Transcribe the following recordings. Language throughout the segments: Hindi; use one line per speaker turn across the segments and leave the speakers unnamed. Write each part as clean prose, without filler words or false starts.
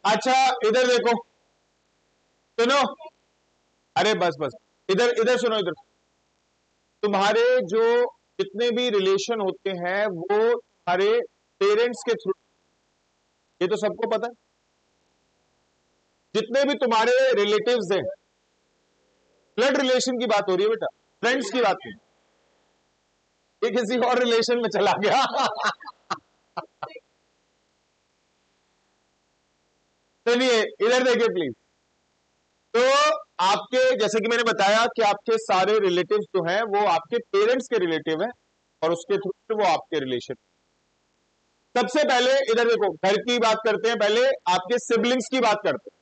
अच्छा इधर देखो, सुनो, अरे बस बस, इधर इधर सुनो, इधर तुम्हारे जो जितने भी रिलेशन होते हैं वो तुम्हारे पेरेंट्स के थ्रू, ये तो सबको पता है। जितने भी तुम्हारे रिलेटिव्स हैं, ब्लड रिलेशन की बात हो रही है बेटा, फ्रेंड्स की बात नहीं। ये किसी और रिलेशन में चला गया। चलिए इधर देखिए प्लीज। तो आपके, जैसे कि मैंने बताया कि आपके सारे रिलेटिव्स जो हैं वो आपके पेरेंट्स के रिलेटिव हैं और उसके थ्रू वो आपके रिलेशन। सबसे पहले इधर देखो, घर की बात करते हैं, पहले आपके सिबलिंग्स की बात करते हैं।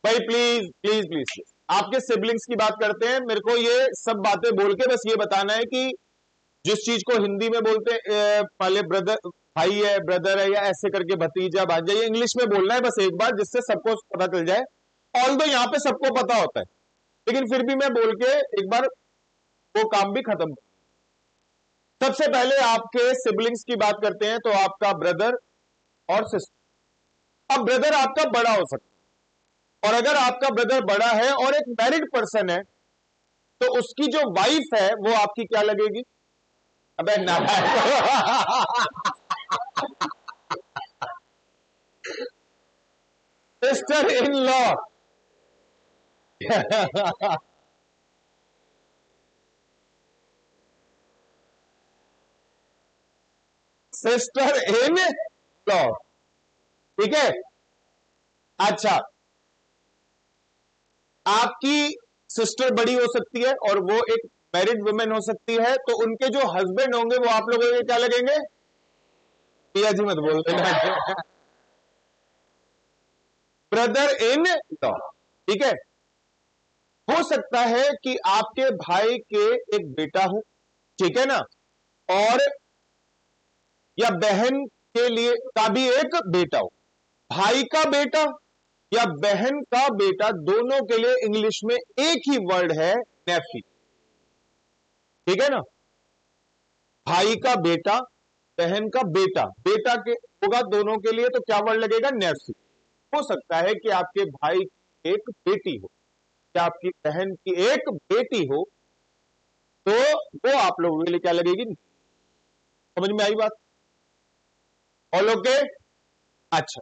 भाई प्लीज प्लीज प्लीज प्लीज, आपके सिबलिंग्स की बात करते हैं। मेरे को ये सब बातें बोल के बस ये बताना है कि जिस चीज को हिंदी में बोलते हैं पहले ब्रदर, भाई है, ब्रदर है, या ऐसे करके भतीजा भांजा, ये इंग्लिश में बोलना है बस एक बार, जिससे सबको पता चल जाए। ऑल्दो यहाँ पे सबको पता होता है, लेकिन फिर भी मैं बोल के एक बार वो काम भी खत्म। सबसे पहले आपके सिबलिंग्स की बात करते हैं, तो आपका ब्रदर और सिस्टर। अब ब्रदर आपका बड़ा हो सकता है, और अगर आपका ब्रदर बड़ा है और एक मैरिड पर्सन है, तो उसकी जो वाइफ है वो आपकी क्या लगेगी? अबे ना, sister in law. Sister in law, ठीक है। अच्छा, आपकी सिस्टर बड़ी हो सकती है और वो एक मैरिड वुमेन हो सकती है, तो उनके जो हस्बैंड होंगे वो आप लोगों के क्या लगेंगे? पिया जी मत बोल देना। ब्रदर इन लॉ, ठीक है। हो सकता है कि आपके भाई के एक बेटा हो, ठीक है ना, और या बहन के लिए का भी एक बेटा हो। भाई का बेटा या बहन का बेटा, दोनों के लिए इंग्लिश में एक ही वर्ड है, नेफी, ठीक है ना। भाई का बेटा, बहन का बेटा, बेटा के होगा दोनों के लिए, तो क्या वर्ड लगेगा? नेफी। हो सकता है कि आपके भाई की एक बेटी हो या आपकी बहन की एक बेटी हो, तो वो आप लोगों के लिए क्या लगेगी? समझ में आई बात? All okay? अच्छा,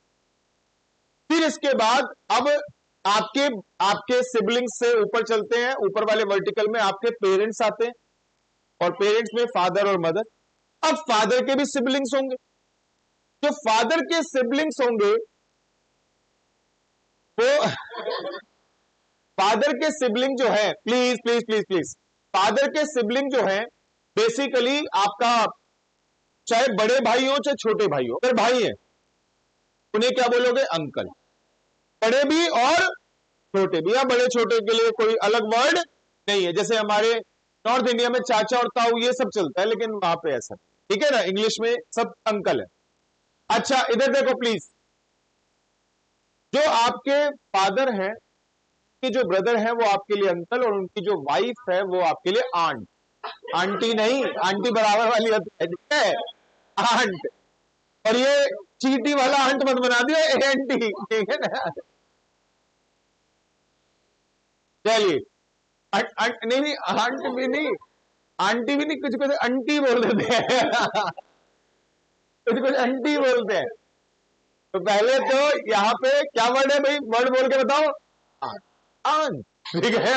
फिर इसके बाद अब आपके आपके सिबलिंग्स से ऊपर चलते हैं, ऊपर वाले वर्टिकल में आपके पेरेंट्स आते हैं, और पेरेंट्स में फादर और मदर। अब फादर के भी सिबलिंग्स होंगे, जो फादर के सिबलिंग्स होंगे वो फादर के सिबलिंग जो है, please please please please, father के सिबलिंग जो है बेसिकली आपका, चाहे बड़े भाई हो चाहे छोटे भाई हो, अगर भाई है उन्हें क्या बोलोगे? अंकल। बड़े भी और छोटे भी, या बड़े छोटे के लिए कोई अलग वर्ड नहीं है, जैसे हमारे नॉर्थ इंडिया में चाचा और ताऊ ये सब चलता है, लेकिन वहां पे ऐसा, ठीक है ना, इंग्लिश में सब अंकल है। अच्छा इधर देखो प्लीज, जो आपके फादर हैं कि जो ब्रदर है वो आपके लिए अंकल, और उनकी जो वाइफ है वो आपके लिए आंट। आंटी नहीं, आंटी बराबर वाली होती है, ठीक है, आंट। और ये चीटी वाला आंट मत बना दिया, एंटी, ठीक है ना। चलिए, नहीं नहीं, आंट भी नहीं, आंटी भी नहीं, कुछ कुछ अंटी बोल देते हैं। कुछ कुछ अंटी बोलते हैं। तो पहले तो यहाँ पे क्या वर्ड है भाई? वर्ड बोल के बताओ। आंट, ठीक है।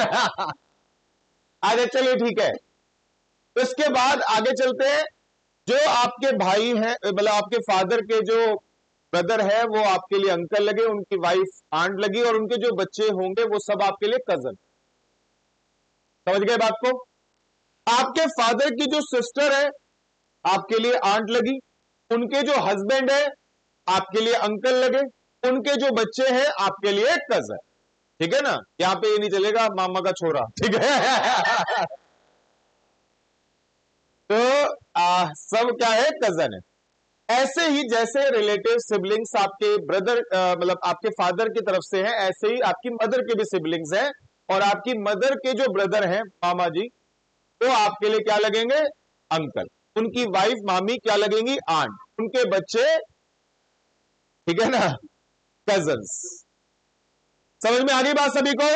आगे चलिए, ठीक है। उसके बाद आगे चलते हैं। जो आपके भाई हैं, मतलब आपके फादर के जो ब्रदर है वो आपके लिए अंकल लगे, उनकी वाइफ आंट लगी, और उनके जो बच्चे होंगे वो सब आपके लिए कजन। समझ गए बात को? आपके फादर की जो सिस्टर है आपके लिए आंट लगी, उनके जो हस्बैंड है आपके लिए अंकल लगे, उनके जो बच्चे हैं आपके लिए कजन, ठीक है ना। यहां पे ये नहीं चलेगा मामा का छोरा, ठीक है। तो सब क्या है? कजन है। ऐसे ही जैसे रिलेटिव सिबलिंग्स आपके ब्रदर, मतलब आपके फादर की तरफ से हैं, ऐसे ही आपकी मदर के भी सिबलिंग्स हैं, और आपकी मदर के जो ब्रदर हैं मामा जी, वो आपके लिए क्या लगेंगे? अंकल। उनकी वाइफ मामी क्या लगेंगी? आंट। उनके बच्चे, ठीक है ना, कजन्स। समझ में आ गई बात सभी को?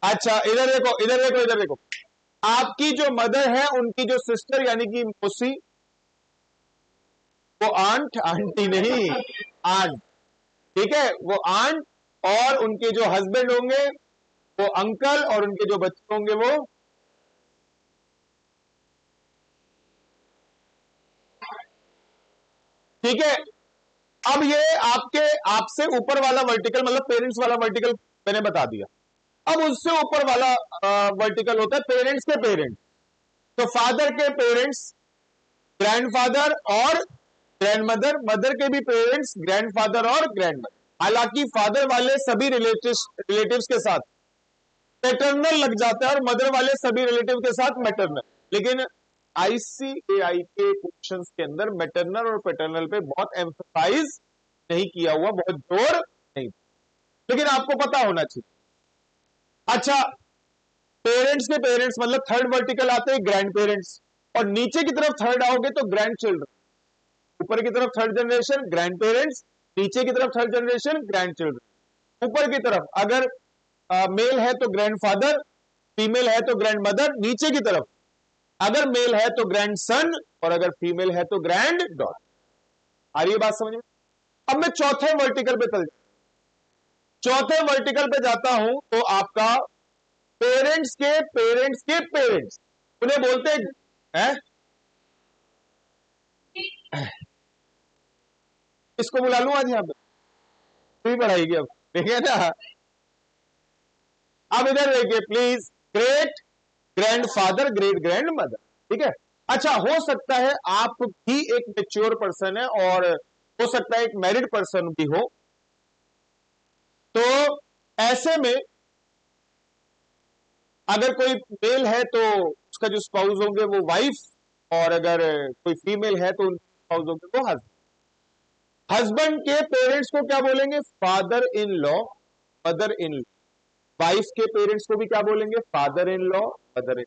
अच्छा इधर देखो, इधर देखो, इधर देखो। आपकी जो मदर है उनकी जो सिस्टर यानी कि मौसी, वो आंट, आंटी नहीं, आंट, ठीक है, वो आंट, और उनके जो हस्बैंड होंगे वो अंकल, और उनके जो बच्चे होंगे वो, ठीक है। अब ये आपके, आपसे ऊपर वाला वर्टिकल मतलब पेरेंट्स वाला वर्टिकल मैंने बता दिया। अब उससे ऊपर वाला वर्टिकल होता है पेरेंट्स के पेरेंट्स। तो फादर के पेरेंट्स ग्रैंडफादर और ग्रैंडमदर, मदर के भी पेरेंट्स ग्रैंडफादर और ग्रैंडमदर। हालांकि फादर वाले सभी रिलेटिव्स के साथ पैटर्नल लग जाता है और मदर वाले सभी रिलेटिव के साथ मैटरनल, लेकिन आईसीएआई के क्वेश्चंस के अंदर मैटरनल और पैटर्नल पे बहुत एम्फसाइज नहीं किया हुआ, बहुत जोर नहीं, लेकिन आपको पता होना चाहिए। अच्छा, पेरेंट्स के पेरेंट्स मतलब थर्ड वर्टिकल आते हैं ग्रैंड पेरेंट्स, और नीचे की तरफ थर्ड आओगे तो ग्रैंड चिल्ड्रन। ऊपर की तरफ थर्ड जनरेशन ग्रैंड पेरेंट्स, नीचे की तरफ थर्ड जनरेशन ग्रैंड चिल्ड्रन। ऊपर की तरफ अगर मेल है तो ग्रैंड फादर, फीमेल है तो ग्रैंड मदर, नीचे की तरफ अगर मेल है तो ग्रैंड सन, और अगर फीमेल है तो ग्रैंड डॉटर। आ रही है बात समझ में? अब मैं चौथे वर्टिकल पे चल, चौथे वर्टिकल पे जाता हूं तो आपका पेरेंट्स के पेरेंट्स के पेरेंट्स, उन्हें बोलते हैं, इसको बुला लूं आज यहां पे, फ्री पढ़ाएगी अब, ठीक है ना? अब इधर देखिए please, great grand father, great grand mother, ठीक है। अच्छा, हो सकता है आप भी एक मेच्योर पर्सन है और हो सकता है एक मैरिड पर्सन भी हो, तो ऐसे में अगर कोई मेल है तो उसका जो स्पाउस होंगे वो वाइफ, और अगर कोई फीमेल है तो उनके स्पाउस होंगे वो हस्बैंड। हस्बैंड के पेरेंट्स को क्या बोलेंगे? Father in law, mother in law. Wife के पेरेंट्स को भी क्या बोलेंगे? Father in law, mother in.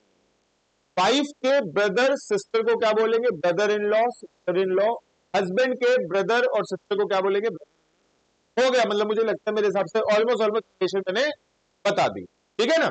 Wife के ब्रदर सिस्टर को क्या बोलेंगे? Brother in law, sister in law. Husband के ब्रदर और सिस्टर को क्या बोलेंगे? हो गया, मतलब मुझे लगता है मेरे हिसाब से ऑलमोस्ट ऑलमोस्ट मैंने बता दी, ठीक है ना?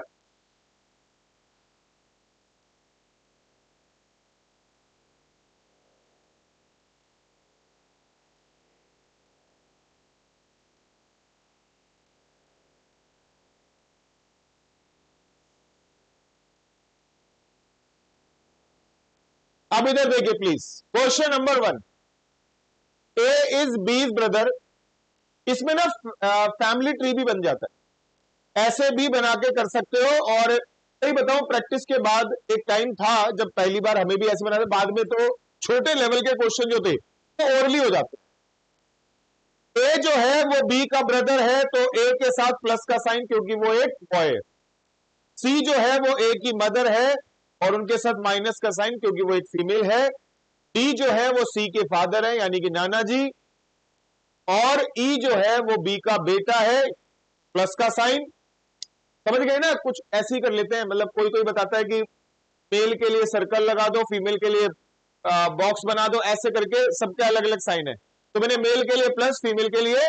अब इधर देखिए please, question number 1, A is बीज ब्रदर। इसमें ना फैमिली ट्री भी बन जाता है, ऐसे भी बना के कर सकते हो। और सही बताऊं, प्रैक्टिस के बाद एक टाइम था जब पहली बार हमें भी ऐसे बना था, बाद में तो छोटे लेवल के क्वेश्चन जो थे वो ओरली हो जाते। ए जो है वो बी का ब्रदर है तो ए के साथ प्लस का साइन, क्योंकि वो एक बॉय है। सी जो है वो ए की मदर है और उनके साथ माइनस का साइन, क्योंकि वो एक फीमेल है। डी जो है वो सी के फादर है यानी कि नाना जी, और ई जो है वो बी का बेटा है, प्लस का साइन। समझ गए ना? कुछ ऐसे ही कर लेते हैं, मतलब कोई कोई बताता है कि मेल के लिए सर्कल लगा दो, फीमेल के लिए बॉक्स बना दो, ऐसे करके सबके अलग अलग साइन है। तो मैंने मेल के लिए प्लस, फीमेल के लिए।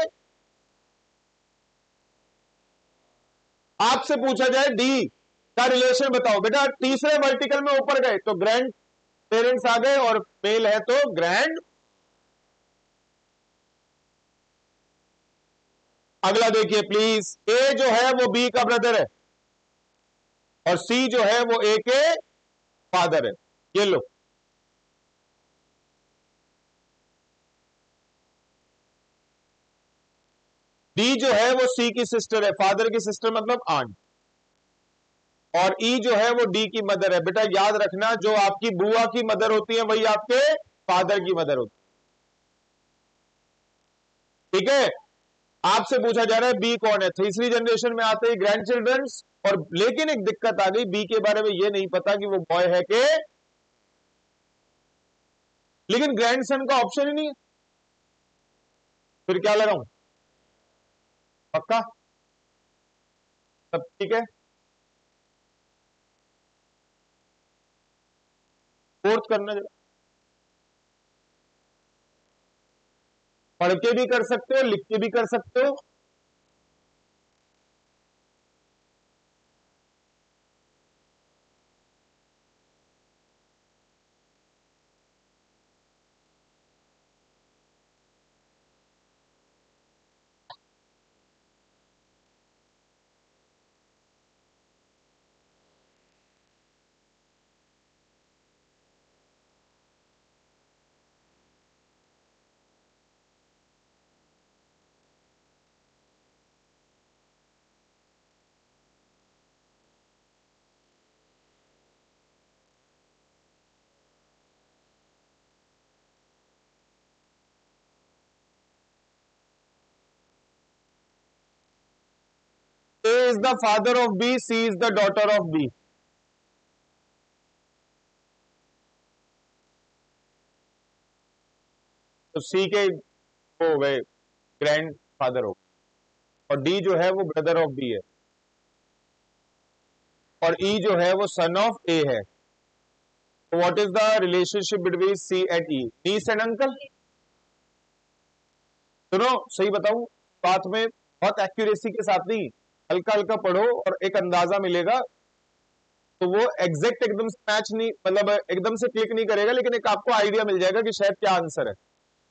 आपसे पूछा जाए डी का रिलेशन बताओ, बेटा तीसरे वर्टिकल में ऊपर गए तो ग्रैंड पेरेंट्स आ गए, और मेल है तो ग्रैंड। अगला देखिए प्लीज, ए जो है वो बी का ब्रदर है और सी जो है वो ए के फादर है। ये लो, डी जो है वो सी की सिस्टर है, फादर की सिस्टर मतलब आंट, और ई जो है वो डी की मदर है। बेटा याद रखना, जो आपकी बुआ की मदर होती है वही आपके फादर की मदर होती है, ठीक है। आपसे पूछा जा रहा है बी कौन है, तीसरी जनरेशन में आते ही ग्रैंड चिल्ड्रंस। और लेकिन एक दिक्कत आ गई, बी के बारे में ये नहीं पता कि वो बॉय है कि, लेकिन ग्रैंडसन का ऑप्शन ही नहीं है, फिर क्या लगाऊं? पक्का? सब ठीक है? फोर्थ करना जरा। पढ़ के भी कर सकते हो, लिख के भी कर सकते हो। A is the father of B, C is the daughter of B। तो C के वो हो गए ग्रैंड फादर हो, और D जो है वो ब्रदर ऑफ B है, और E जो है वो सन ऑफ A है। तो what is the relationship between C and E? Niece and uncle. सुनो, सही बताऊं, बात में बहुत एक्यूरेसी के साथ नहीं, हल्का हल्का पढ़ो और एक अंदाजा मिलेगा। तो वो एग्जैक्ट एकदम से मैच नहीं, मतलब एकदम से क्लिक नहीं करेगा, लेकिन एक आपको आइडिया मिल जाएगा कि शायद क्या आंसर है।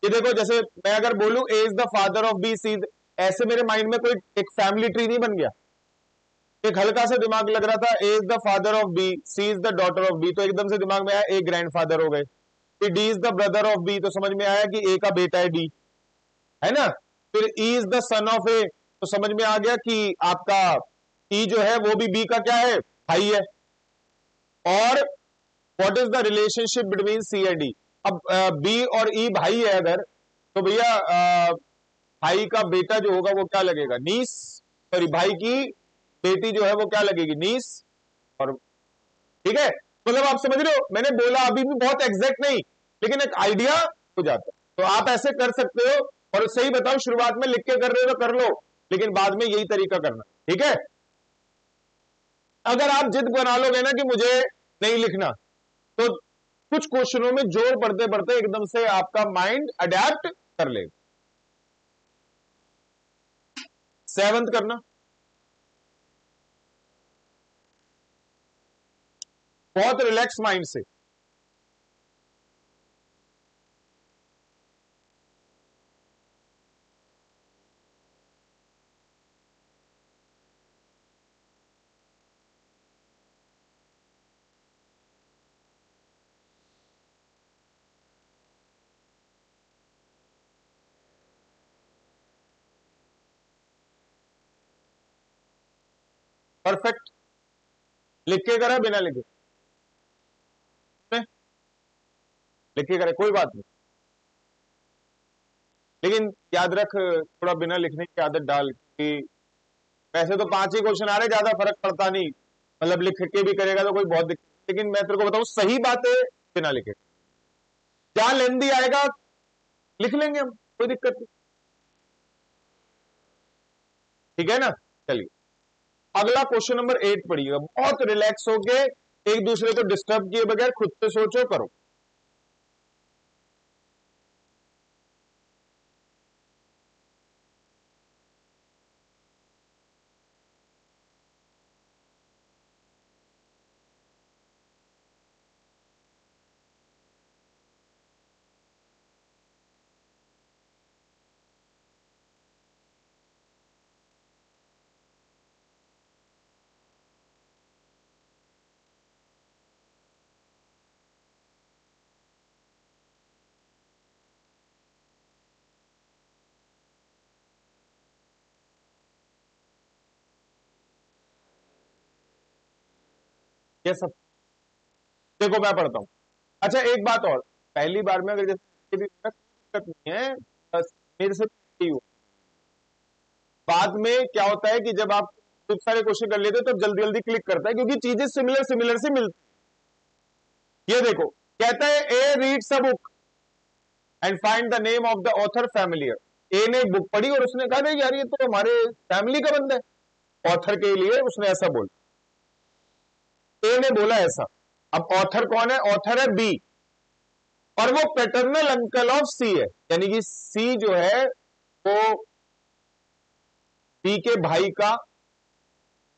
ये देखो, जैसे मैं अगर बोलूं A is the father of B, C, ऐसे मेरे माइंड में कोई एक फैमिली ट्री नहीं बन गया। एक हल्का सा दिमाग लग रहा था A is the father of B, C is the daughter of B, तो एकदम से दिमाग में आया ए ग्रैंड फादर हो गए। फिर D is the brother of B, तो समझ में आया कि ए का बेटा है डी, है ना। फिर E is the son of A, तो समझ में आ गया कि आपका ई जो है वो भी बी का क्या है, भाई है। और what is the relationship between C and D? अब बी और ई भाई है अगर, तो भैया भाई का बेटा जो होगा वो क्या लगेगा, नीस। सॉरी, भाई की बेटी जो है वो क्या लगेगी, नीस। और ठीक है, मतलब आप समझ रहे हो, मैंने बोला अभी भी बहुत एग्जैक्ट नहीं, लेकिन एक आइडिया हो जाता है। तो आप ऐसे कर सकते हो, और सही बताओ, शुरुआत में लिख के कर रहे हो तो कर लो, लेकिन बाद में यही तरीका करना, ठीक है। अगर आप जिद बना लोगे ना कि मुझे नहीं लिखना, तो कुछ क्वेश्चनों में जोर पड़ते पड़ते एकदम से आपका माइंड अडेप्ट कर लेगा। सेवंथ करना, बहुत रिलैक्स माइंड से। परफेक्ट। लिख के करा बिना लिखे? लिख के करे कोई बात नहीं, लेकिन याद रख थोड़ा बिना लिखने की आदत डाल कि वैसे तो 5 ही क्वेश्चन आ रहे, ज्यादा फर्क पड़ता नहीं, मतलब लिख के भी करेगा तो कोई बहुत दिक्कत, लेकिन मैं तेरे को बताऊं सही बात है, बिना लिखे। क्या लेंदी आएगा, लिख लेंगे हम, कोई दिक्कत नहीं, ठीक है ना। चलिए, अगला क्वेश्चन नंबर 8 पढ़िएगा, बहुत रिलैक्स होके, एक दूसरे को डिस्टर्ब किए बगैर खुद से सोचो, करो। ये सब देखो, मैं पढ़ता हूं। अच्छा, एक बात और, पहली बार में अगर जैसे भी दिक्कत नहीं है, बस मेरे से ही हो। बाद में क्या होता है कि जब आप खूब सारे क्वेश्चन कर लेते हो तो जल्दी जल्दी क्लिक करता है, क्योंकि चीजें सिमिलर सिमिलर से मिलती। ये देखो, कहता है A reads a book and find the name of the author familiar. A ने एक बुक पढ़ी और उसने कहा नहीं यार ये तो हमारे फैमिली का बंदा है, ऑथर के लिए उसने ऐसा बोला, ए ने बोला ऐसा। अब ऑथर कौन है, ऑथर है बी, और वो पैटर्नल अंकल ऑफ सी है, यानी कि सी जो है वो बी के भाई का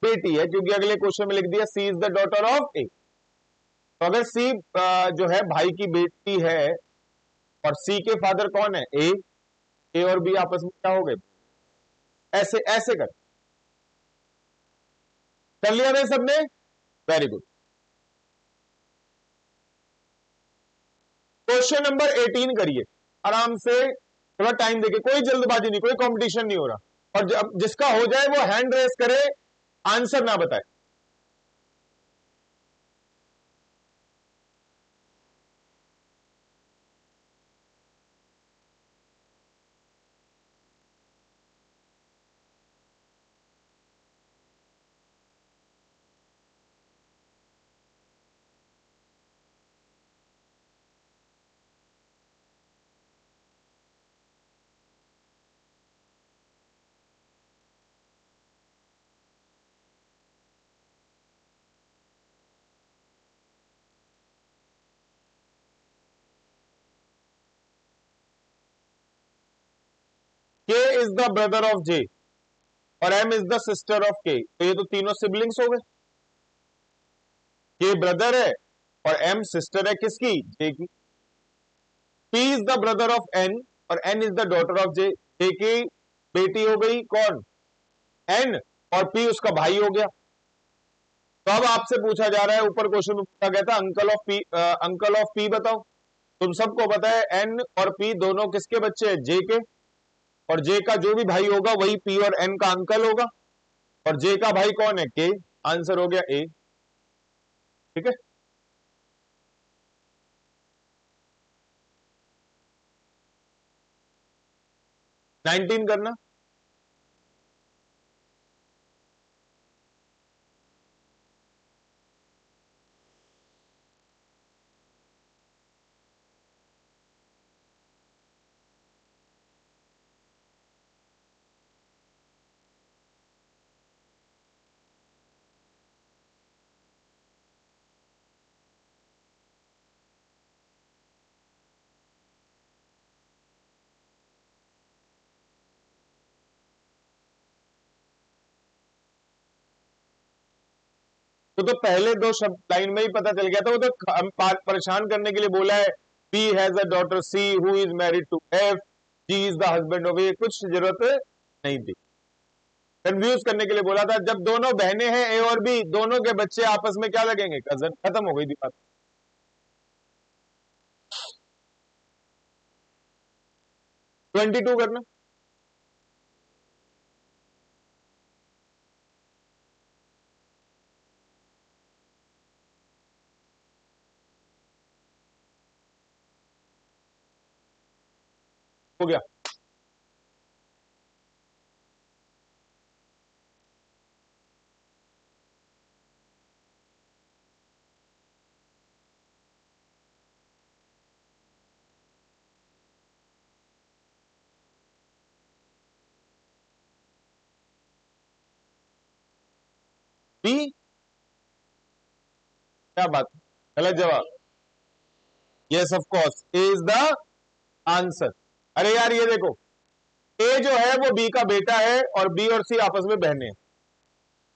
बेटी है, क्योंकि अगले क्वेश्चन में लिख दिया सी is the daughter of A. तो अगर सी जो है भाई की बेटी है और सी के फादर कौन है, ए और बी आपस में क्या हो गए, ऐसे ऐसे कर लिया ना सबने, वेरी गुड। क्वेश्चन नंबर 18 करिए आराम से, थोड़ा टाइम देके, कोई जल्दबाजी नहीं, कोई कंपटीशन नहीं हो रहा, और जब जिसका हो जाए वो हैंड रेस करे, आंसर ना बताए। K is the brother of J और M is the sister of K, तो ये तो तीनों सिबलिंग्स हो गए। के ब्रदर है और एम सिस्टर है किसकी, जे की। P is the brother of N और N is the daughter of J, J की बेटी हो गई कौन, एन, और पी उसका भाई हो गया। तो अब आपसे पूछा जा रहा है, ऊपर क्वेश्चन में पूछा गया था अंकल ऑफ पी बताओ। तुम सबको पता है एन और पी दोनों किसके बच्चे हैं, जे के, और जे का जो भी भाई होगा वही पी और एन का अंकल होगा, और जे का भाई कौन है, के। आंसर हो गया ए, ठीक है। नाइनटीन करना, तो पहले दो शब्द लाइन में ही पता चल गया था, वो तो परेशान करने के लिए बोला है, P has a daughter C who is married to F, G is the husband of A, कुछ जरूरत नहीं थी। कंफ्यूज करने के लिए बोला था, जब दोनों बहनें हैं ए और बी, दोनों के बच्चे आपस में क्या लगेंगे, कजन, खत्म हो गई थी बात। 22 करना, हो गया। बी, क्या बात, गलत जवाब। Yes of course A is the answer. अरे यार ये देखो, ए जो है वो बी का बेटा है और बी और सी आपस में बहने हैं।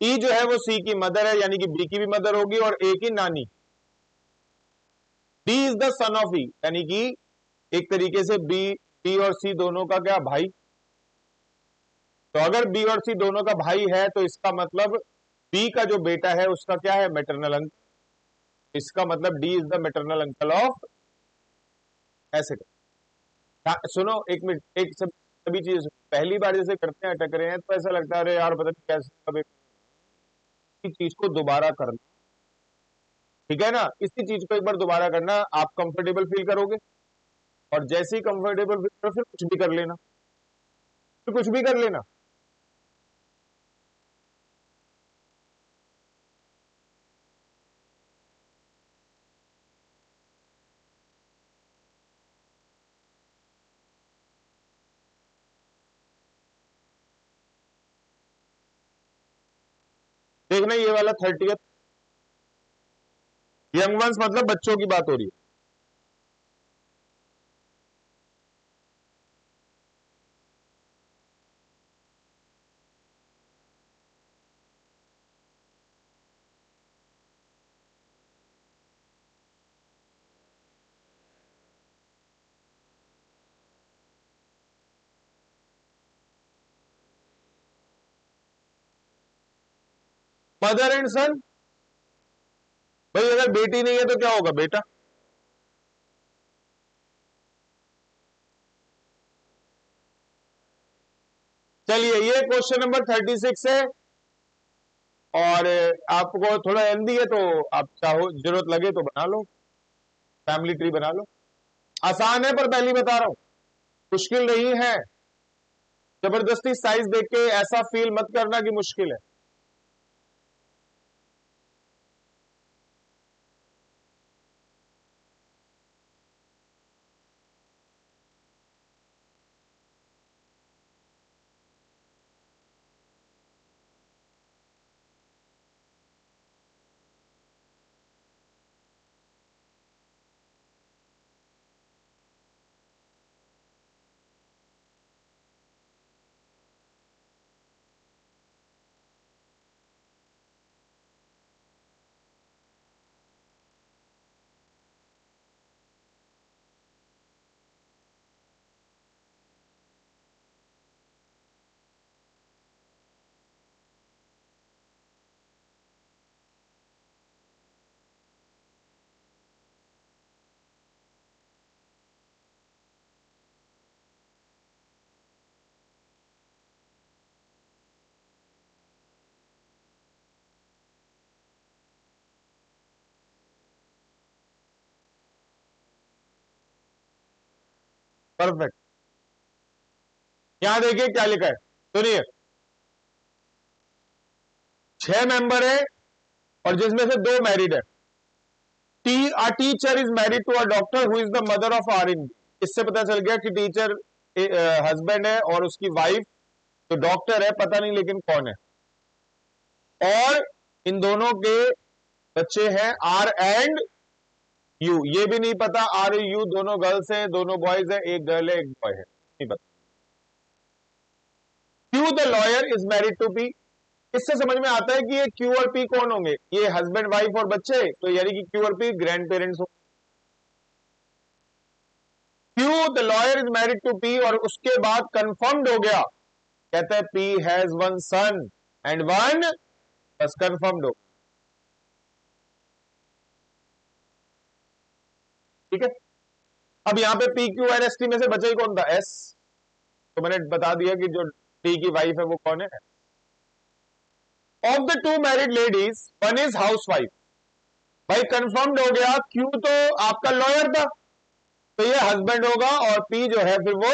ई जो है वो सी की मदर है, यानी कि बी की भी मदर होगी और ए की नानी। D is the son of E, यानी कि एक तरीके से बी बी और सी दोनों का क्या, भाई। तो अगर बी और सी दोनों का भाई है तो इसका मतलब बी का जो बेटा है उसका क्या है, मैटरनल अंकल। इसका मतलब D is the maternal uncle of, ऐसे कर। हाँ, सुनो एक मिनट, एक सब सभी चीज पहली बार जैसे करते हैं अटक रहे हैं तो ऐसा लगता है अरे यार पता नहीं कैसे, कब एक चीज को दोबारा करना, ठीक है ना, इसी चीज को एक बार दोबारा करना, आप कंफर्टेबल फील करोगे, और जैसे ही कंफर्टेबल फील करो फिर कुछ भी कर लेना, फिर कुछ भी कर लेना। देखना ये वाला 30th, यंग वंस मतलब बच्चों की बात हो रही है। मदर एंड सन। भाई अगर बेटी नहीं है तो क्या होगा? बेटा। चलिए ये क्वेश्चन नंबर 36 है, और आपको थोड़ा हेल्दी है तो आप चाहो, जरूरत लगे तो बना लो, फैमिली ट्री बना लो। आसान है पर पहली बता रहा हूं, मुश्किल नहीं है। जबरदस्ती साइज देख के ऐसा फील मत करना कि मुश्किल है। परफेक्ट। यहां देखिए क्या लिखा है, सुनिए। 6 मेंबर है और जिसमें से 2 मैरिड है। A teacher is married to a doctor who is the mother of RN। इससे पता चल गया कि टीचर हस्बैंड है और उसकी वाइफ तो डॉक्टर है, पता नहीं लेकिन कौन है। और इन दोनों के बच्चे हैं R एंड U। ये भी नहीं पता R और U दोनों गर्ल्स हैं, दोनों बॉयज हैं, एक गर्ल है एक बॉय है, नहीं पता। Q the lawyer is married to P। इससे समझ में आता है कि ये Q और P कौन होंगे? ये हस्बैंड वाइफ और बच्चे, तो यानी कि Q और P ग्रैंड पेरेंट्स होंगे। Q the lawyer is married to P, और उसके बाद कंफर्म्ड हो गया, कहता है P हैज 1 सन एंड 1, बस कंफर्म्ड हो। ठीक है। अब यहां पे P Q और S T में से बचा ही कौन था? S। तो मैंने बता दिया कि जो T की वाइफ है वो कौन है। Of the 2 married ladies 1 is house wife. भाई कंफर्म्ड हो गया, Q तो आपका लॉयर था तो ये हस्बैंड होगा, और P जो है फिर वो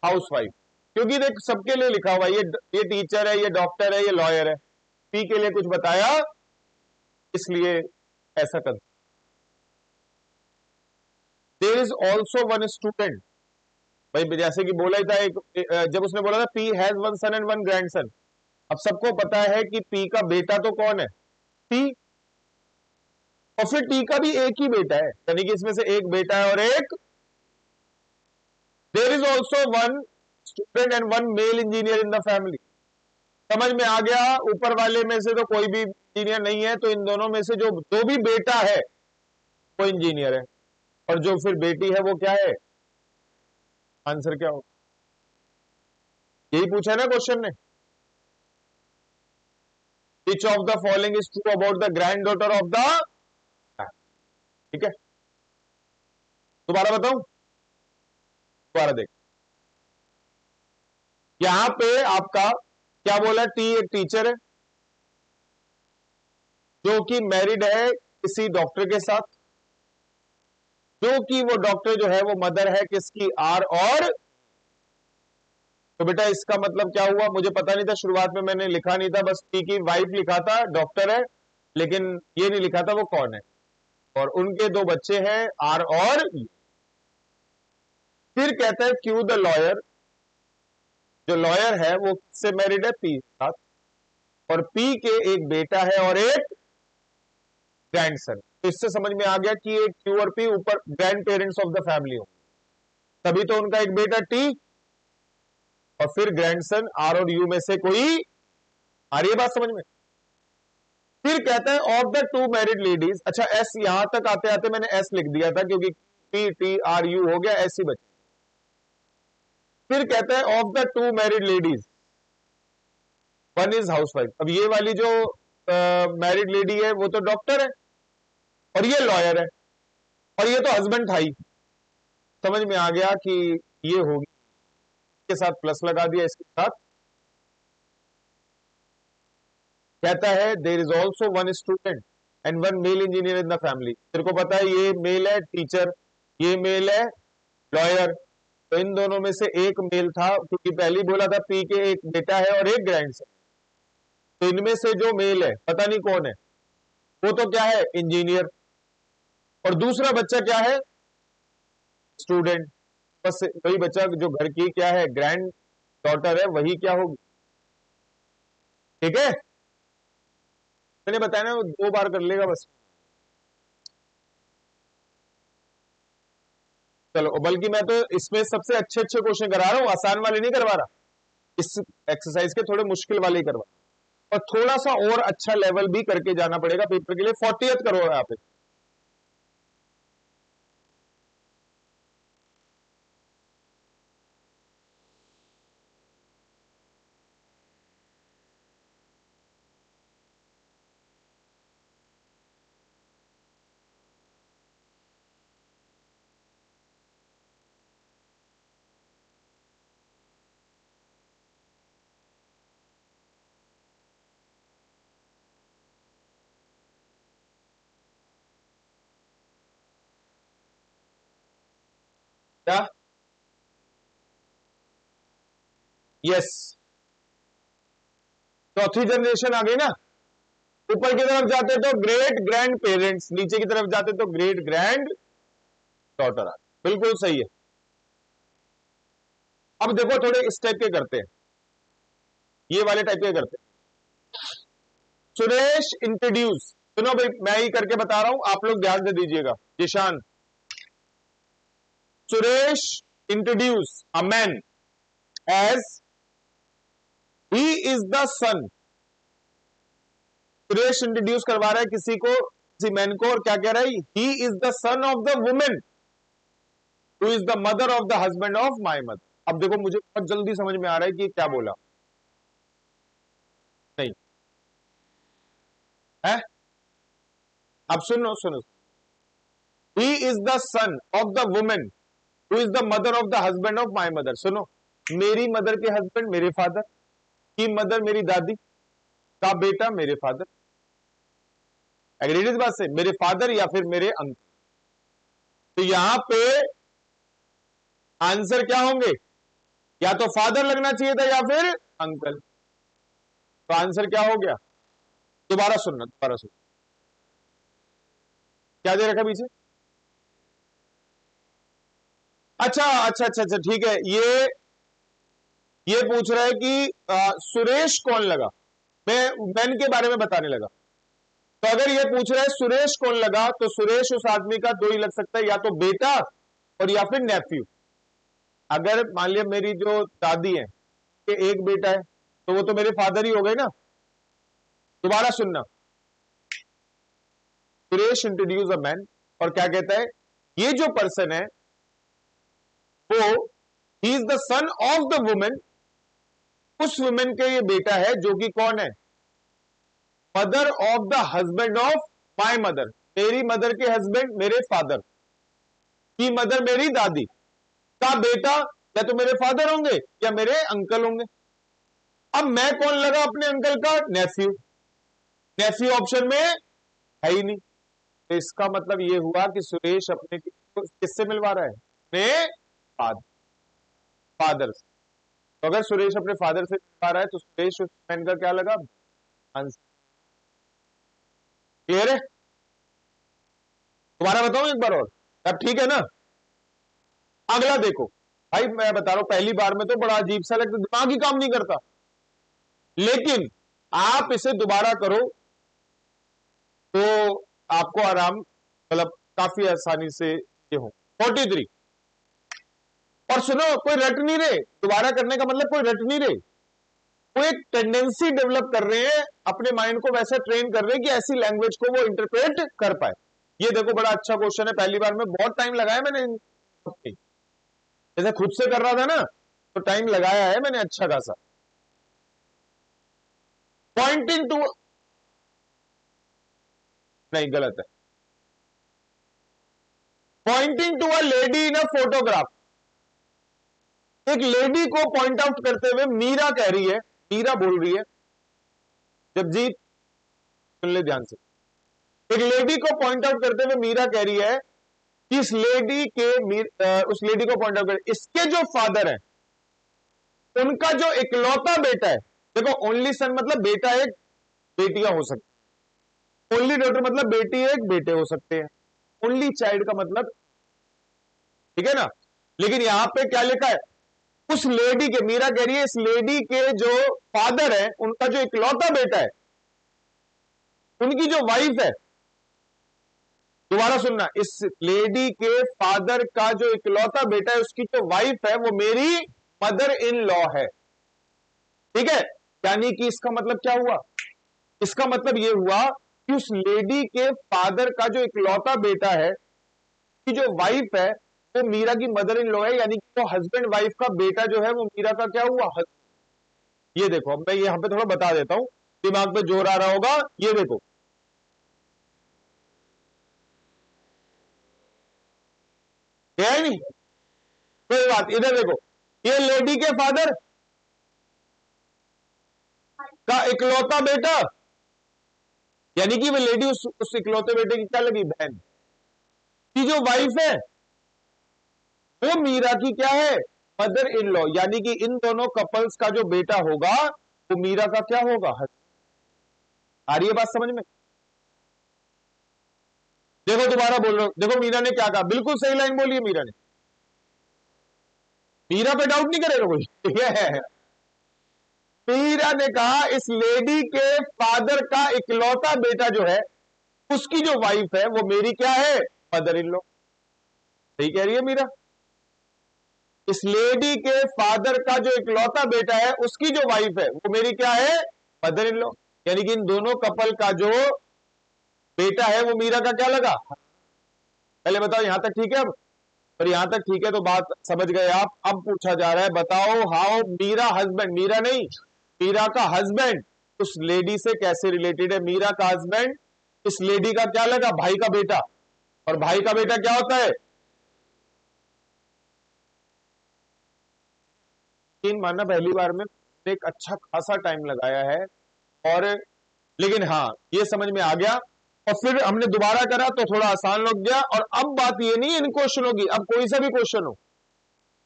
हाउस वाइफ। क्योंकि देख सबके लिए लिखा हुआ है, ये टीचर है, ये डॉक्टर है, ये लॉयर है। P के लिए कुछ बताया इसलिए ऐसा कर। There is also 1 student. भाई जैसे कि बोला ही था जब उसने बोला था P has 1 son and 1 grandson. अब सबको पता है कि P का बेटा तो कौन है? T। और फिर T का भी एक ही बेटा है, यानी कि इसमें से एक बेटा है और एक। There is also 1 student and 1 male engineer in the family. समझ में आ गया, ऊपर वाले में से तो कोई भी इंजीनियर नहीं है, तो इन दोनों में से जो भी बेटा है वो इंजीनियर है, और जो फिर बेटी है वो क्या है? आंसर क्या हो? यही पूछा ना क्वेश्चन ने। Which of the following is true about the grand daughter of the. ठीक है, दोबारा बताऊं? दोबारा देख, यहां पे आपका क्या बोला? T एक टीचर है जो कि मैरिड है किसी डॉक्टर के साथ, जो कि वो डॉक्टर जो है वो मदर है किसकी? R और। तो बेटा इसका मतलब क्या हुआ? मुझे पता नहीं था, शुरुआत में मैंने लिखा नहीं था, बस T की वाइफ लिखा था, डॉक्टर है, लेकिन ये नहीं लिखा था वो कौन है। और उनके 2 बच्चे हैं R और U। फिर कहता है Q द लॉयर, जो लॉयर है वो किससे मैरिड है? P के साथ, और P के एक बेटा है और एक ग्रैंडसन। तो इससे समझ में आ गया कि एक Q और P ऊपर grand parents of the family हो, तभी तो उनका एक बेटा T और फिर ग्रैंडसन R और U में से कोई। आ रही है बात समझ में? फिर कहता है ऑफ द 2 मैरिड लेडीज। अच्छा S यहां तक आते आते मैंने S लिख दिया था क्योंकि P T R U हो गया, S ही बचा। फिर कहता है of the 2 married ladies 1 is house wife. अब ये वाली जो मैरिड लेडी है वो तो डॉक्टर है, और ये लॉयर है, और ये तो हस्बैंड था ही। समझ में आ गया कि ये होगी, के साथ प्लस लगा दिया, इसके साथ। कहता है there is also one student and one male engineer in the family. तेरे को पता है ये मेल है टीचर, ये मेल है लॉयर, तो इन दोनों में से एक मेल था, क्योंकि पहले बोला था पी के एक बेटा है और एक ग्रैंडसन, तो इनमें से जो मेल है पता नहीं कौन है, वो तो क्या है इंजीनियर, और दूसरा बच्चा क्या है स्टूडेंट। बस वही बच्चा जो घर की क्या है ग्रैंड डॉटर है, वही क्या होगी। ठीक है, मैंने बताया ना वो 2 बार कर लेगा बस। चलो, बल्कि मैं तो इसमें सबसे अच्छे अच्छे क्वेश्चन करा रहा हूं, आसान वाले नहीं करवा रहा, इस एक्सरसाइज के थोड़े मुश्किल वाले ही करवा, और थोड़ा सा और अच्छा लेवल भी करके जाना पड़ेगा पेपर के लिए। 40th करो यहाँ पे। क्या? यस, चौथी जनरेशन आ गई ना। ऊपर की तरफ जाते तो ग्रेट ग्रैंड पेरेंट्स, नीचे की तरफ जाते तो ग्रेट ग्रैंड डॉटर आ, बिल्कुल सही है। अब देखो थोड़े इस टाइप के करते हैं, ये वाले टाइप के करते हैं। सुरेश इंट्रोड्यूस, सुनो भाई मैं ही करके बता रहा हूं, आप लोग ध्यान से दीजिएगा। Zeeshan, Suresh introduce a man as he is the son. Suresh introduce करवा रहा है किसी को, किसी मैन को, और क्या कह रहा है, ही is the son of the women who is the mother of the husband of my mother. अब देखो मुझे बहुत जल्दी समझ में आ रहा है कि क्या बोला, नहीं है। अब सुनो सुनो, ही is the son of the women who is the mother of the husband of my mother. सुनो, मेरी मदर के हस्बैंड मेरे फादर, की मदर मेरी दादी, का बेटा मेरे फादर। एग्रीड इस बात से, मेरे फादर या फिर मेरे अंकल। तो यहां पे आंसर क्या होंगे, या तो फादर लगना चाहिए था या फिर अंकल। तो आंसर क्या हो गया, दोबारा सुनना, दोबारा सुनना क्या दे रखा पीछे। अच्छा अच्छा अच्छा अच्छा, ठीक है। ये पूछ रहा है कि सुरेश कौन लगा, मैं मैन के बारे में बताने लगा। तो अगर ये पूछ रहा है सुरेश कौन लगा, तो सुरेश उस आदमी का दो ही लग सकता है, या तो बेटा और या फिर नेफ्यू। अगर मान लिया मेरी जो दादी है कि एक बेटा है, तो वो तो मेरे फादर ही हो गए ना। दोबारा सुनना, सुरेश इंट्रोड्यूस अ मैन, और क्या कहता है, ये जो पर्सन है वो ही is the son of the women, उस वुमेन के ये बेटा है जो कि कौन है, mother of the husband of my mother, मेरी मदर के हस्बैंड मेरे फादर, की मदर मेरी दादी, का बेटा या तो मेरे फादर होंगे या मेरे अंकल होंगे। अब मैं कौन लगा अपने अंकल का, नेफ्यू। नेफ्यू ऑप्शन में है ही नहीं, तो इसका मतलब ये हुआ कि सुरेश अपने किससे मिलवा रहा है, अपने फादर से। तो अगर सुरेश अपने फादर से मिलवा रहा है तो सुरेश उस मैन का क्या लगा, आंसर। क्लियर है, दोबारा बताऊं एक बार और, अब ठीक है ना। अगला देखो भाई, मैं बता रहा हूं पहली बार में तो बड़ा अजीब सा लगता, दिमाग ही काम नहीं करता, लेकिन आप इसे दोबारा करो तो आपको आराम, मतलब काफी आसानी से ये हो। 43, और सुनो कोई रट नहीं रहे, दोबारा करने का मतलब कोई रट नहीं रहे, वो एक टेंडेंसी डेवलप कर रहे हैं, अपने माइंड को वैसा ट्रेन कर रहे हैं कि ऐसी लैंग्वेज को वो इंटरप्रेट कर पाए। ये देखो बड़ा अच्छा क्वेश्चन है, पहली बार में बहुत टाइम लगाया मैंने, जैसे खुद से कर रहा था ना तो टाइम लगाया है मैंने अच्छा खासा। पॉइंटिंग टू नहीं, गलत है। Pointing to a lady in a photograph, एक लेडी को पॉइंट आउट करते हुए मीरा कह रही है, मीरा बोल रही है, जगजीत सुन ले ध्यान से, एक लेडी को पॉइंट आउट करते हुए मीरा कह रही है कि इस लेडी के उस लेडी को पॉइंट आउट कर, इसके जो फादर है उनका जो इकलौता बेटा है, देखो ओनली सन मतलब बेटा एक, बेटियां हो सकती, ओनली डॉटर मतलब बेटी एक, बेटे हो सकते हैं, ओनली चाइल्ड का मतलब, ठीक है ना। लेकिन यहां पे क्या लिखा है, उस लेडी के, मीरा कह रही है इस लेडी के जो फादर है उनका जो इकलौता बेटा है, उनकी जो वाइफ है, दोबारा सुनना, इस लेडी के फादर का जो इकलौता बेटा है उसकी जो वाइफ है वो मेरी मदर इन लॉ है, ठीक है। यानी कि इसका मतलब क्या हुआ, इसका मतलब यह हुआ कि उस लेडी के फादर का जो इकलौता बेटा है कि जो वाइफ है वो मीरा की मदर इन लॉ है, यानी कि वो हस्बैंड वाइफ का बेटा जो है वो मीरा का क्या हुआ, ये देखो, अब मैं यहां पे थोड़ा बता देता हूं, दिमाग पे जोर आ रहा होगा, ये देखो, है नहीं कोई बात, इधर देखो, ये लेडी के फादर का इकलौता बेटा, यानी कि वो लेडी उस इकलौते बेटे की क्या लगी, बहन की जो वाइफ है वो मीरा की क्या है, मदर इन लॉ, यानी कि इन दोनों कपल्स का जो बेटा होगा वो मीरा का क्या होगा, आ रही है बात समझ में। देखो दोबारा बोल रहा हूं, देखो मीरा ने क्या कहा, बिल्कुल सही लाइन बोली है मीरा ने, मीरा पे डाउट नहीं करेगा कोई, ठीक है। मीरा ने कहा इस लेडी के फादर का इकलौता बेटा जो है उसकी जो वाइफ है वो मेरी क्या है, मदर इन लॉ, सही कह रही है मीरा। इस लेडी के फादर का जो इकलौता बेटा है उसकी जो वाइफ है वो मेरी क्या है, मदर इन लॉ, यानी कि इन दोनों कपल का जो बेटा है वो मीरा का क्या लगा। पहले बताओ यहां तक ठीक है, अब और यहां तक ठीक है तो बात समझ गए आप। अब पूछा जा रहा है बताओ हाउ मीरा हस्बैंड, मीरा नहीं, मीरा का हस्बैंड उस लेडी से कैसे रिलेटेड है, मीरा का हस्बैंड इस लेडी का क्या लगा, भाई का बेटा, और भाई का बेटा क्या होता है, मानना पहली बार में एक अच्छा खासा टाइम लगाया है, और लेकिन हाँ ये समझ में आ गया, और फिर हमने दोबारा करा तो थोड़ा आसान लग गया। और अब बात ये नहीं इन क्वेश्चनों की, अब कोई सा भी क्वेश्चन हो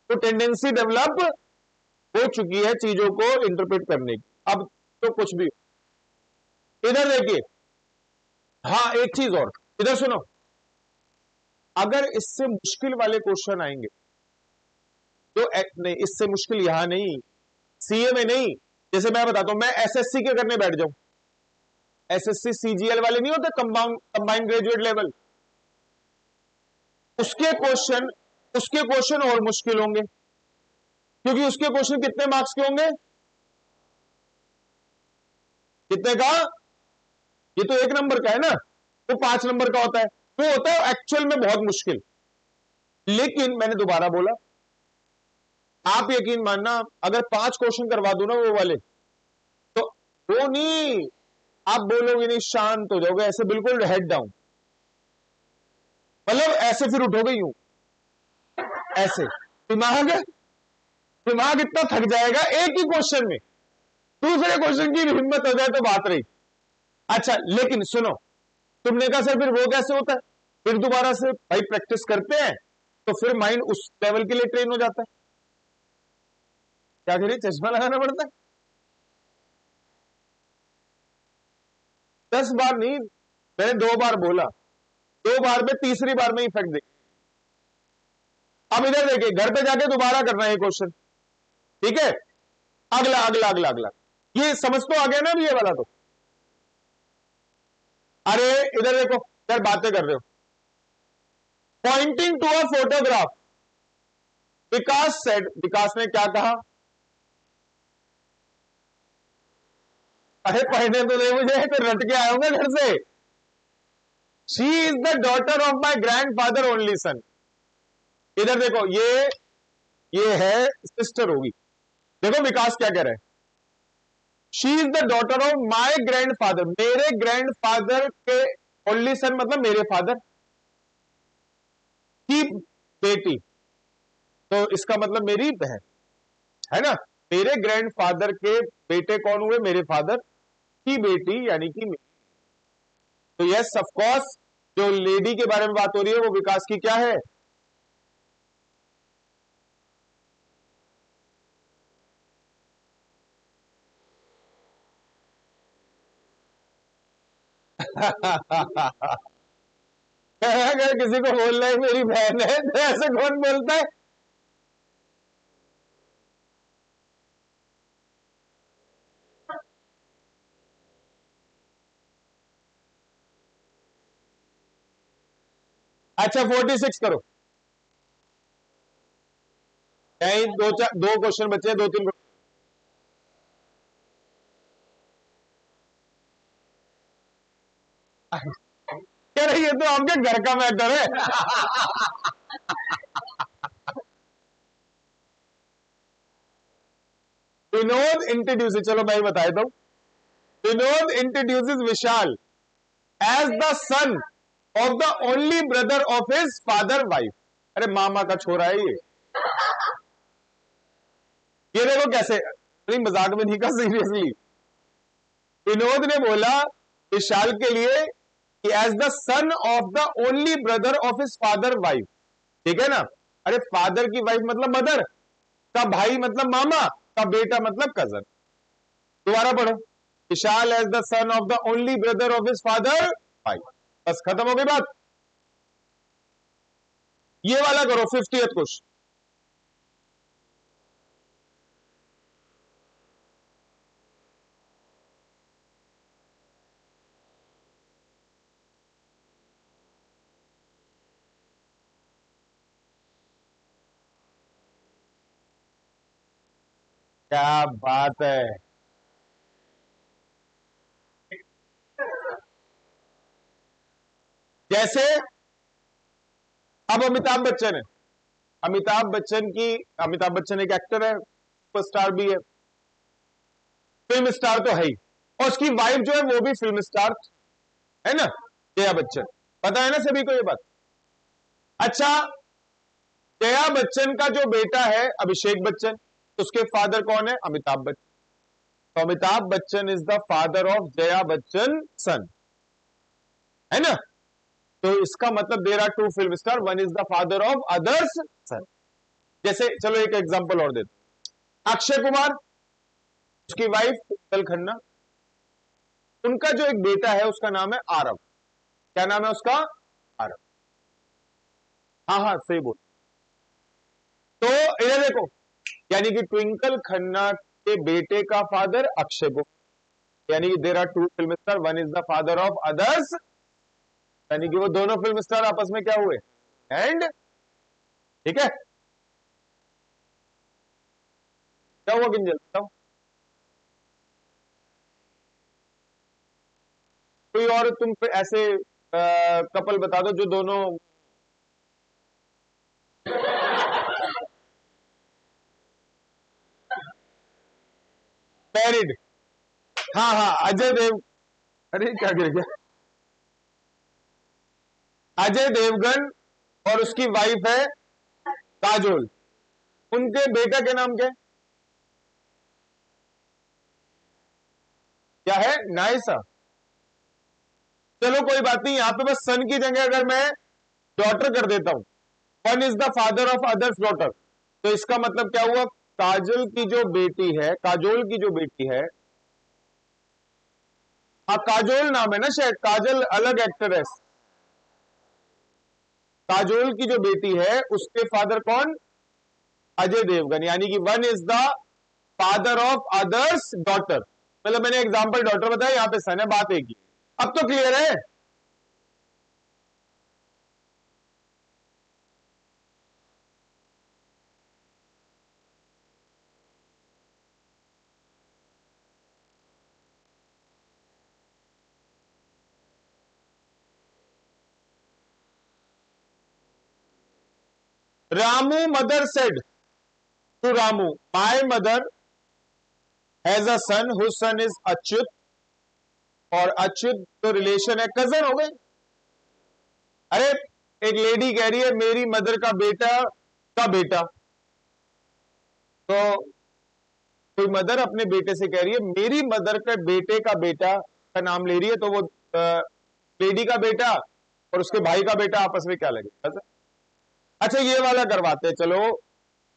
तो टेंडेंसी डेवलप हो चुकी है चीजों को इंटरप्रेट करने की, अब तो कुछ भी। इधर देखिए, हाँ एक चीज और, इधर सुनो, अगर इससे मुश्किल वाले क्वेश्चन आएंगे तो नहीं, इससे मुश्किल यहां नहीं, सीए में नहीं, जैसे मैं बताता हूं, मैं एसएससी के करने बैठ जाऊं, एसएससी सीजीएल वाले नहीं होते, कंबाइंड ग्रेजुएट लेवल, उसके क्वेश्चन और मुश्किल होंगे, क्योंकि उसके क्वेश्चन कितने मार्क्स के होंगे, कितने का, ये तो 1 नंबर का है ना, तो 5 नंबर का होता है, तो होता है एक्चुअल में बहुत मुश्किल। लेकिन मैंने दोबारा बोला, आप यकीन मानना अगर 5 क्वेश्चन करवा दूं ना वो वाले, तो वो नहीं, आप बोलोगे नहीं, शांत हो जाओगे ऐसे बिल्कुल हेड डाउन, मतलब ऐसे फिर उठोगे यूं, ऐसे दिमाग इतना थक जाएगा एक ही क्वेश्चन में, दूसरे क्वेश्चन की हिम्मत हो जाए तो बात रही। अच्छा लेकिन सुनो, तुमने कहा सर फिर वो कैसे होता है, फिर दोबारा से भाई प्रैक्टिस करते हैं तो फिर माइंड उस लेवल के लिए ट्रेन हो जाता है, क्या करिए चश्मा लगाना पड़ता है, 10 बार नहीं, मैंने 2 बार बोला, 2 बार में तीसरी बार में इफेक्ट देख। अब इधर देखिए, घर पे जाके दोबारा करना है क्वेश्चन, ठीक है, अगला अगला अगला अगला, ये समझ तो आ गया ना ये वाला तो, अरे इधर देखो यार बातें कर रहे हो, pointing to a photograph, Vikas said, Vikas ने क्या कहा, अरे पढ़ने तो नहीं मुझे, तो रट के आया हूं घर से, she is the daughter of my grand father only son, इधर देखो ये है सिस्टर होगी, देखो विकास क्या कह रहे हैं, she is the daughter of my grand father, मेरे ग्रैंड फादर के ओनली सन मतलब मेरे फादर की बेटी, तो इसका मतलब मेरी बहन है ना। मेरे ग्रैंडफादर के बेटे कौन हुए? मेरे फादर की बेटी यानी कि मेरी। तो यस ऑफ कोर्स जो लेडी के बारे में बात हो रही है वो विकास की क्या है? अगर किसी को बोलना है मेरी बहन है तो ऐसे कौन बोलता है? अच्छा 46 करो। नहीं, दो क्वेश्चन बचे हैं, 2-3। कह रही है तो आपके घर का मैटर है। विनोद इंट्रोड्यूस, चलो मैं ही बता देता हूं। Vinod introduces Vishal as the son of the only brother of his father wife. अरे मामा का छोरा है ये देखो कैसे, नहीं मजाक में नहीं कहा, सीरियसली। विनोद ने बोला विशाल के लिए कि as the son of the only brother of his father wife, ठीक है ना। अरे फादर की वाइफ मतलब मदर, का भाई मतलब मामा, का बेटा मतलब कजन। दोबारा पढ़ो, Vishal as the son of the only brother of his father wife. बस खत्म हो गई बात। ये वाला करो 50th क्वेश्चन। क्या बात है। जैसे अब अमिताभ बच्चन है, अमिताभ बच्चन की, अमिताभ बच्चन एक एक्टर है, सुपरस्टार भी है, फिल्म स्टार तो है ही, और उसकी वाइफ जो है वो भी फिल्म स्टार है ना, जया बच्चन। पता है ना सभी को ये बात। अच्छा, जया बच्चन का जो बेटा है अभिषेक बच्चन, उसके फादर कौन है? अमिताभ बच्चन। तो Amitabh Bachchan is the father of Jaya Bachchan son, है ना। तो इसका मतलब there are two film star, one is the father of others son. जैसे चलो एक एग्जांपल और देते, अक्षय कुमार, उसकी वाइफ ट्विंकल खन्ना, उनका जो एक बेटा है उसका नाम है आरव। क्या नाम है उसका? आरव। हाँ हाँ सही बोल। तो इधर देखो, यानी कि ट्विंकल खन्ना के बेटे का फादर अक्षय कुमार, यानी कि there are two film star, one is the father of others, यानी कि वो दोनों फिल्म स्टार आपस में क्या हुए? एंड, ठीक है। क्या हुआ किंजल, बताओ। कोई और तुम ऐसे कपल बता दो जो दोनों मैरिड। हाँ हाँ अजय देव, अरे क्या गिर गया, अजय देवगन और उसकी वाइफ है काजोल, उनके बेटा के नाम क्या है? क्या है? नाइसा। चलो कोई बात नहीं, यहां पे बस सन की जगह अगर मैं डॉटर कर देता हूं, one is the father of others daughter, तो इसका मतलब क्या हुआ? काजल की जो बेटी है, काजोल की जो बेटी है, हाँ काजोल नाम है ना शायद, काजल अलग एक्टर है। काजोल की जो बेटी है उसके फादर कौन? अजय देवगन, यानी कि one is the father of others daughter. मतलब मैंने एग्जांपल डॉटर बताया, यहां पे सन है, बात एक ही। अब तो क्लियर है। Ramu mother said to Ramu, my mother has a son whose son is Achyut, और अच्युत तो रिलेशन है, कजन हो गए, अरे एक लेडी कह रही है मेरी मदर का बेटा, तो कोई मदर अपने बेटे से कह रही है मेरी मदर के बेटे का बेटा का नाम ले रही है, तो वो लेडी का बेटा और उसके भाई का बेटा आपस में क्या लगेगा? अच्छा ये वाला करवाते हैं, चलो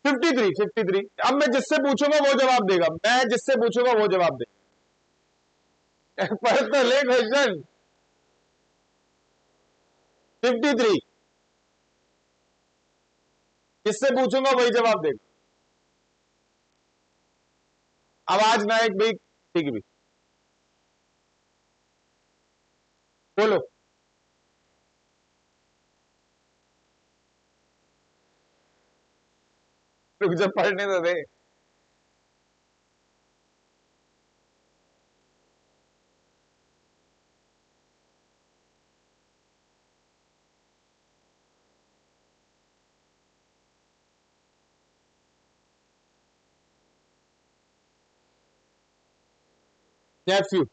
53। अब मैं जिससे पूछूंगा वो जवाब देगा, मैं जिससे पूछूंगा वो जवाब देगा। पढ़ तो ले क्वेश्चन। 53 जिससे पूछूंगा वही जवाब देगा। आवाज ना एक भी ठीक भी बोलो। रुक जा पढ़ने तो दे। नेफ्यू,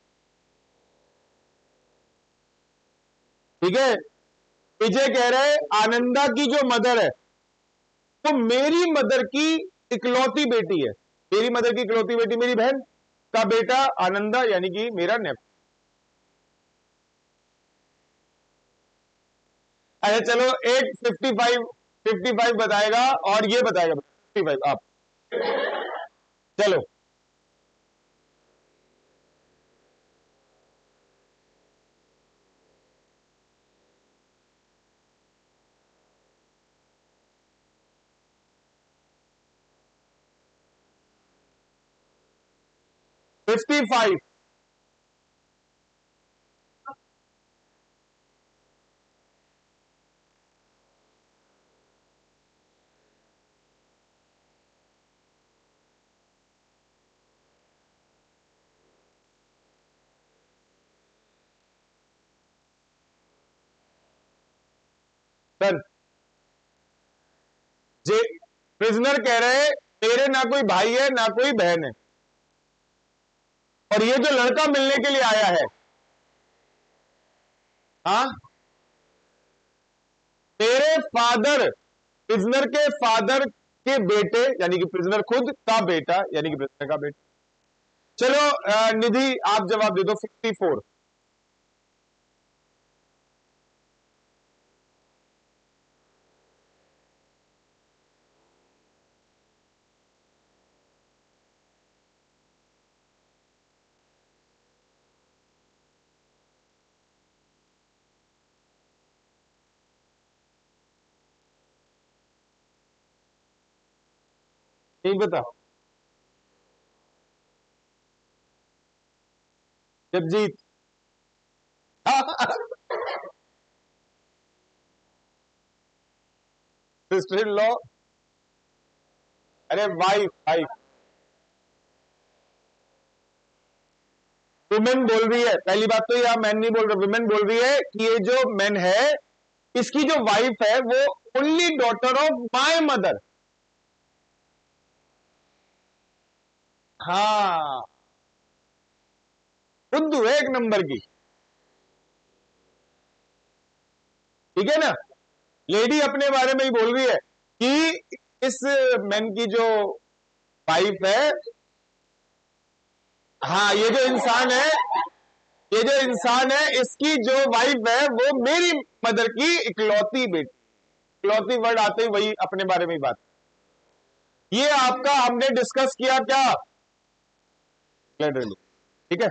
ठीक है। विजय कह रहे हैं आनंदा की जो मदर है वो मेरी मदर की इकलौती बेटी है। मेरी मदर की इकलौती बेटी मेरी बहन का बेटा आनंदा, यानी कि मेरा नेफ्यू। अच्छा चलो एक 55 बताएगा और ये बताएगा 55 आप। चलो 55। डन। जे प्रिजनर कह रहे हैं मेरे ना कोई भाई है ना कोई बहन है, और ये जो लड़का मिलने के लिए आया है, हाँ मेरे फादर, प्रिजनर के फादर के बेटे यानी कि प्रिजनर खुद का बेटा यानी कि प्रिजनर का बेटा। चलो निधि आप जवाब दे दो 54। नहीं बता जगजीत। सिस्टर इन लॉ, अरे वाइफ वाइफ। वुमेन बोल रही है, पहली बात तो यह मैन नहीं बोल रहा, वुमेन बोल रही है कि ये जो मैन है इसकी जो वाइफ है वो only daughter of my mother. हाँ बुद्धू है एक नंबर की, ठीक है ना। लेडी अपने बारे में ही बोल रही है कि इस मैन की जो वाइफ है, हाँ ये जो इंसान है इसकी जो वाइफ है वो मेरी मदर की इकलौती बेटी। इकलौती वर्ड आते ही वही अपने बारे में ही बात। ये आपका हमने डिस्कस किया क्या, ठीक है।